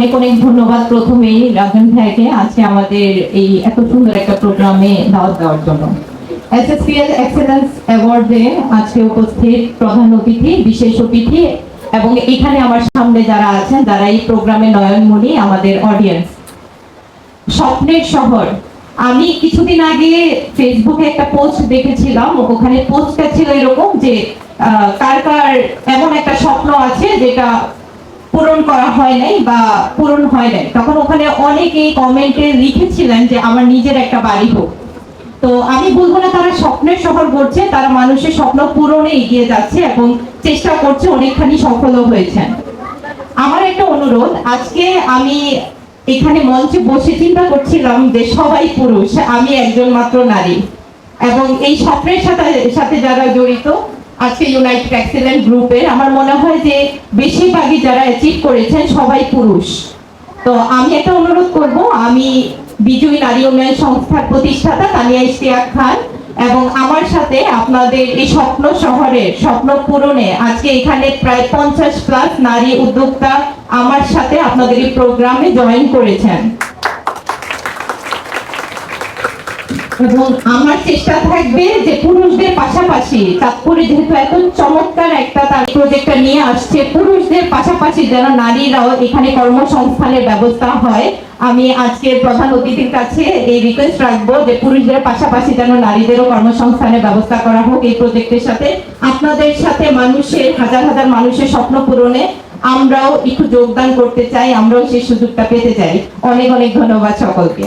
অনেক অনেক ধন্যবাদ প্রথমেই রাজন ভাইকে আজকে আমাদের এই এত সুন্দর একটা প্রোগ্রামে দাওয়াত দেওয়ার জন্য। এসএসপিএল এক্সেলেন্স অ্যাওয়ার্ডে আজকে উপস্থিত প্রধান অতিথি, বিশেষ অতিথি এবং এখানে আমার সামনে যারা আছেন, যারা এই প্রোগ্রামে নয়নমণি, আমাদের অডিয়েন্স। স্বপ্নের শহর, আমি কিছুদিন আগে ফেসবুকে একটা পোস্ট দেখেছিলাম, ওখানে পোস্টটা ছিল এরকম যে কার কার এমন একটা স্বপ্ন আছে যেটা পূরণ করা হয় নাই বা পূরণ হয় নাই। তখন ওখানে অনেকেই কমেন্টে লিখেছিলেন যে আমার নিজের একটা বাড়ি হোক। তো আমি বলবো না তারা স্বপ্নের শহর গড়ছে, তারা মানুষের স্বপ্ন পূরণে এগিয়ে যাচ্ছে এবং চেষ্টা করছে, অনেকখানি সফলও হয়েছেন। আমার একটা অনুরোধ, আজকে আমি এখানে মঞ্চে বসে চিন্তা করছিলাম যে সবাই পুরুষ, আমি একজন মাত্র নারী এবং এই স্বপ্নের সাথে যারা জড়িত আজকে ইউনাইটেড এক্সেলেন্ট গ্রুপের, আমার মনে হয় যে বেশিরভাগই যারা অ্যাচিভ করেছেন সবাই পুরুষ। তো আমি একটা অনুরোধ করব, আমি বিজয়ী নারী উন্নয়ন সংস্থার প্রতিষ্ঠাতা তানিয়া ইশতিয়াক খান এবং আমার সাথে আপনাদের এই স্বপ্ন শহরের স্বপ্ন পূরণে আজকে এখানে প্রায় 50+ নারী উদ্যোক্তা আমার সাথে আপনাদের এই প্রোগ্রামে জয়েন করেছেন এবং আমার চেষ্টা থাকবে যে পুরুষদের পাশাপাশি, চাঁদপুরে যেহেতু এত চমৎকার একটা তার প্রজেক্টটা নিয়ে আসছে, পুরুষদের পাশাপাশি যেন নারীরাও এখানে কর্মসংস্থানের ব্যবস্থা হয়। আমি আজকে প্রধান অতিথির কাছে এই রিকোয়েস্ট রাখবো যে পুরুষদের পাশাপাশি যেন নারীদেরও কর্মসংস্থানের ব্যবস্থা করা হোক এই প্রজেক্টের সাথে। আপনাদের সাথে মানুষের, হাজার হাজার মানুষের স্বপ্ন পূরণে আমরাও একটু যোগদান করতে চাই, আমরাও সেই সুযোগটা পেতে চাই। অনেক অনেক ধন্যবাদ সকলকে।